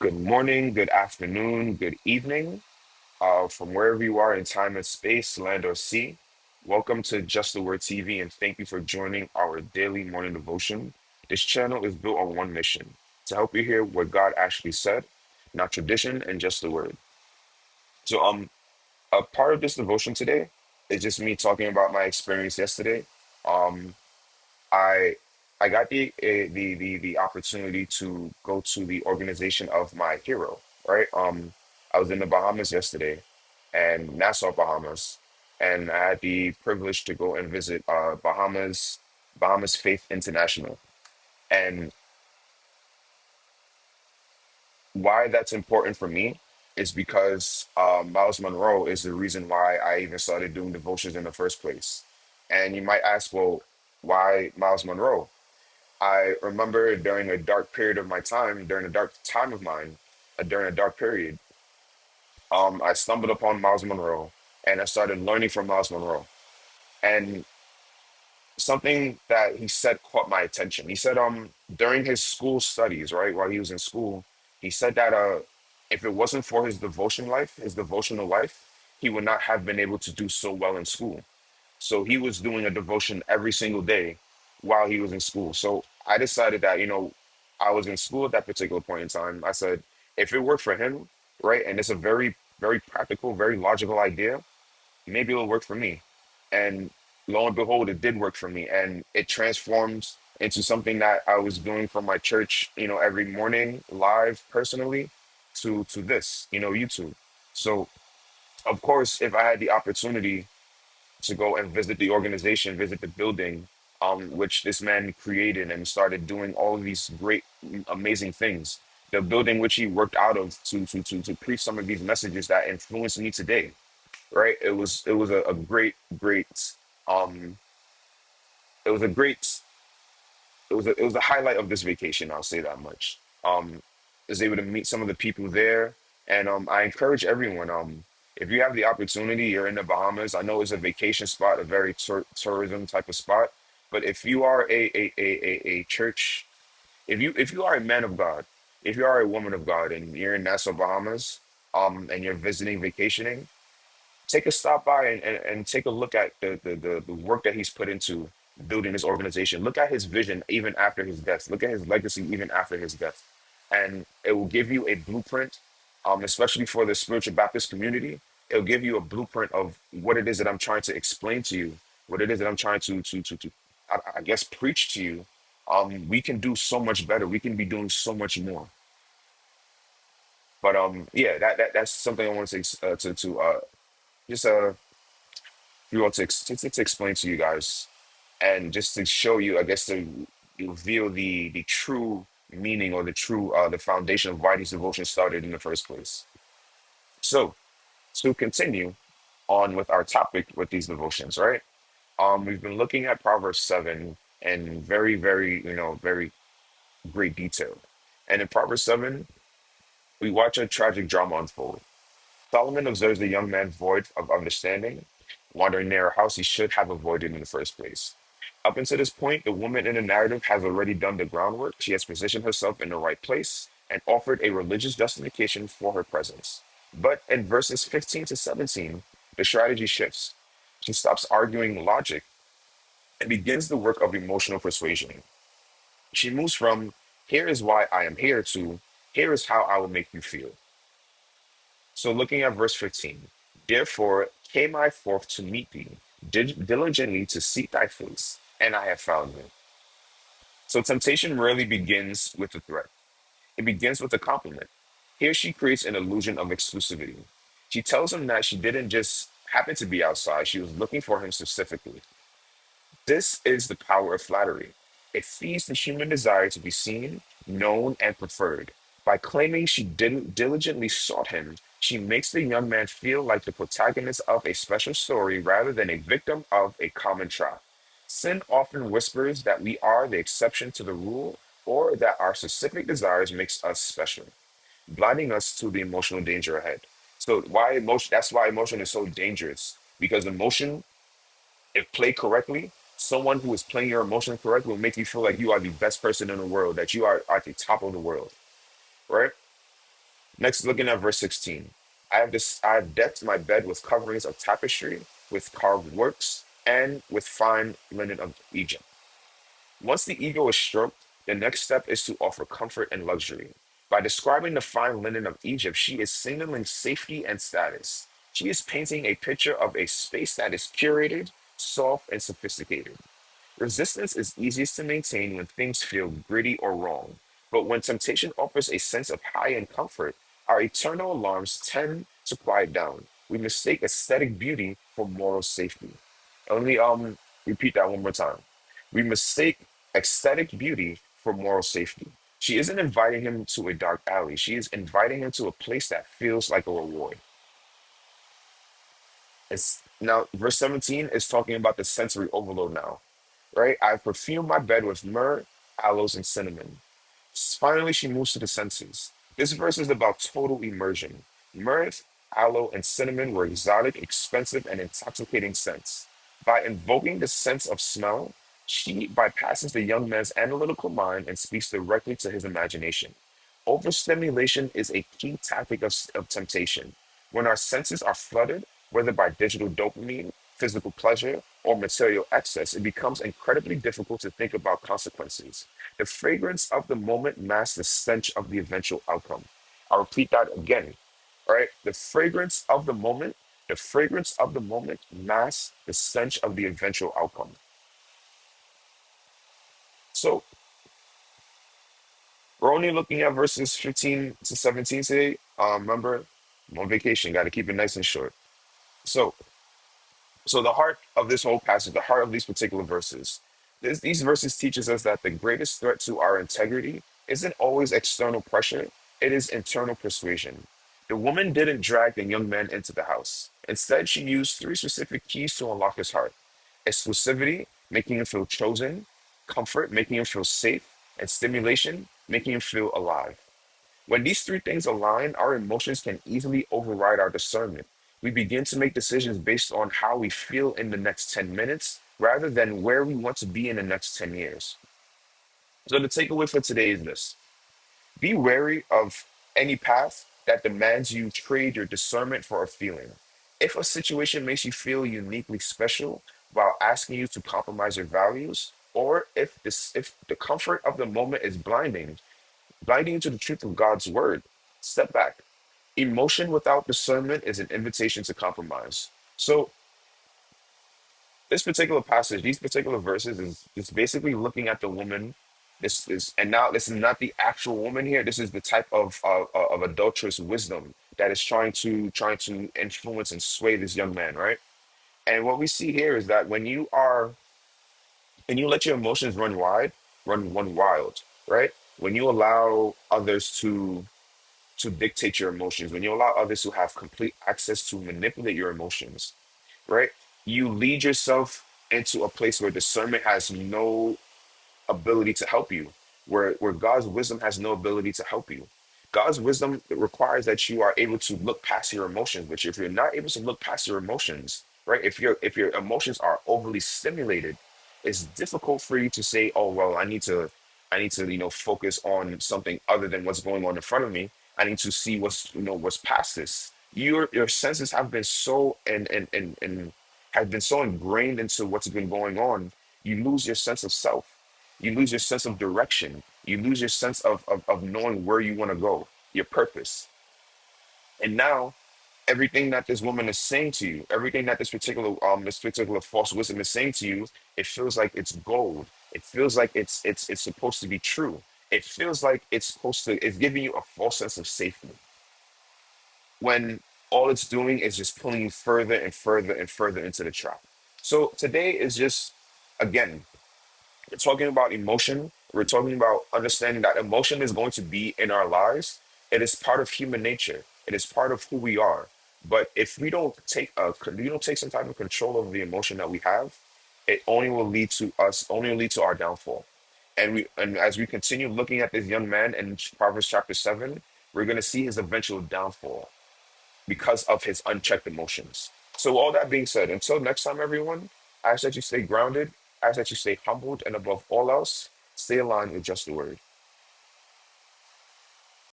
Good morning, good afternoon, good evening, from wherever you are in time and space, land or sea. Welcome to Just the Word TV, and thank you for joining our daily morning devotion. This channel is built on one mission to help you hear what God actually said, not tradition and just the word. So, a part of this devotion today is just me talking about my experience yesterday. Um, I I got the opportunity to go to the organization of my hero, right? I was in the Bahamas yesterday, and Nassau, Bahamas, and I had the privilege to go and visit Bahamas Faith International. And why that's important for me is because Miles Monroe is the reason why I even started doing devotions in the first place. And you might ask, well, why Miles Monroe? I remember during a dark period of my time, during a dark time of mine, during a dark period, I stumbled upon Miles Monroe and I started learning from Miles Monroe. And something that he said caught my attention. He said, during his school studies, right, while he was in school, he said that if it wasn't for his devotion life, his devotional life, he would not have been able to do so well in school. So he was doing a devotion every single day while he was in school. So I decided that, I was in school at that particular point in time. I said, if it worked for him, right, and it's a very, very practical, very logical idea, maybe it'll work for me. And lo and behold, it did work for me. And it transformed into something that I was doing for my church, every morning live personally to this, YouTube. So, of course, if I had the opportunity to go and visit the organization, visit the building, which this man created and started doing all of these great, amazing things. The building which he worked out of to preach some of these messages that influence me today. Right? It was a great, great, um, it was a great, it was a highlight of this vacation. I'll say that much. Was able to meet some of the people there, and I encourage everyone. If you have the opportunity, you're in the Bahamas. I know it's a vacation spot, a very tourism type of spot. But if you are a church, if you are a man of God, if you are a woman of God, and you're in Nassau, Bahamas, and you're visiting, vacationing, take a stop by and take a look at the work that he's put into building this organization. Look at his vision even after his death. Look at his legacy even after his death. And it will give you a blueprint, especially for the spiritual Baptist community. It'll give you a blueprint of what it is that I'm trying to explain to you, what it is that I'm trying to I guess preach to you. We can do so much better. We can be doing so much more. But yeah, that's something I want to say to just we want to explain to you guys and just to show you, I guess, to reveal the true meaning or the foundation of why these devotions started in the first place. So to continue on with our topic with these devotions, right? We've been looking at Proverbs 7 in very, very, very great detail. And in Proverbs 7, we watch a tragic drama unfold. Solomon observes the young man void of understanding, wandering near a house he should have avoided in the first place. Up until this point, the woman in the narrative has already done the groundwork. She has positioned herself in the right place and offered a religious justification for her presence. But in verses 15 to 17, the strategy shifts. She stops arguing logic and begins the work of emotional persuasion. She moves from, here is why I am here, to, here is how I will make you feel. So looking at verse 15, therefore came I forth to meet thee, diligently to seek thy face, and I have found thee. So temptation rarely begins with a threat. It begins with a compliment. Here she creates an illusion of exclusivity. She tells him that she didn't just happen to be outside, she was looking for him specifically. This is the power of flattery. It feeds the human desire to be seen, known, and preferred. By claiming she didn't diligently sought him, she makes the young man feel like the protagonist of a special story rather than a victim of a common trap. Sin often whispers that we are the exception to the rule or that our specific desires makes us special, blinding us to the emotional danger ahead. So that's why emotion is so dangerous because emotion, if played correctly, someone who is playing your emotion correctly will make you feel like you are the best person in the world, that you are at the top of the world, right? Next, looking at verse 16. I have decked my bed with coverings of tapestry, with carved works, and with fine linen of Egypt. Once the ego is stroked, the next step is to offer comfort and luxury. By describing the fine linen of Egypt, she is signaling safety and status. She is painting a picture of a space that is curated, soft, and sophisticated. Resistance is easiest to maintain when things feel gritty or wrong, but when temptation offers a sense of high-end comfort, our eternal alarms tend to quiet down. We mistake aesthetic beauty for moral safety. Let me repeat that one more time. We mistake aesthetic beauty for moral safety. She isn't inviting him to a dark alley. She is inviting him to a place that feels like a reward. It's now verse 17 is talking about the sensory overload now, right? I perfume my bed with myrrh, aloes, and cinnamon. Finally, she moves to the senses. This verse is about total immersion. Myrrh, aloe, and cinnamon were exotic, expensive, and intoxicating scents. By invoking the sense of smell, she bypasses the young man's analytical mind and speaks directly to his imagination. Overstimulation is a key tactic of temptation. When our senses are flooded, whether by digital dopamine, physical pleasure, or material excess, it becomes incredibly difficult to think about consequences. The fragrance of the moment masks the stench of the eventual outcome. I'll repeat that again. All right. The fragrance of the moment masks the stench of the eventual outcome. So we're only looking at verses 15 to 17 today. Remember, I'm on vacation, got to keep it nice and short. So So the heart of this whole passage, the heart of these particular verses, these verses teaches us that the greatest threat to our integrity isn't always external pressure, it is internal persuasion. The woman didn't drag the young man into the house. Instead, she used three specific keys to unlock his heart: exclusivity, making him feel chosen; comfort, making him feel safe; and stimulation, making him feel alive. When these three things align, our emotions can easily override our discernment. We begin to make decisions based on how we feel in the next 10 minutes rather than where we want to be in the next 10 years. So, the takeaway for today is this: be wary of any path that demands you trade your discernment for a feeling. If a situation makes you feel uniquely special while asking you to compromise your values, or if the comfort of the moment is blinding you to the truth of God's word, step back. Emotion without discernment is an invitation to compromise. So, this particular passage, these particular verses, is basically looking at the woman. And now this is not the actual woman here. This is the type of adulterous wisdom that is trying to influence and sway this young man, right? And what we see here is that when you let your emotions run wild, right? When you allow others to dictate your emotions, when you allow others to have complete access to manipulate your emotions, right? You lead yourself into a place where discernment has no ability to help you, where God's wisdom has no ability to help you. God's wisdom requires that you are able to look past your emotions, which if you're not able to look past your emotions, right? If your emotions are overly stimulated, it's difficult for you to say, oh well, I need to focus on something other than what's going on in front of me. I need to see what's past this. Your senses have been so and have been so ingrained into what's been going on, you lose your sense of self. You lose your sense of direction. You lose your sense of knowing where you want to go, your purpose. And now everything that this woman is saying to you, everything that this particular false wisdom is saying to you, it feels like it's gold. It feels like it's supposed to be true. It feels like it's giving you a false sense of safety when all it's doing is just pulling you further and further and further into the trap. So today is just, again, we're talking about emotion. We're talking about understanding that emotion is going to be in our lives. It is part of human nature. It is part of who we are. But if we don't take some type of control over the emotion that we have, it only will lead to our downfall. And as we continue looking at this young man in Proverbs chapter 7, we're going to see his eventual downfall because of his unchecked emotions. So, all that being said, until next time, everyone, I ask that you stay grounded, I ask that you stay humbled, and above all else, stay aligned with just the word.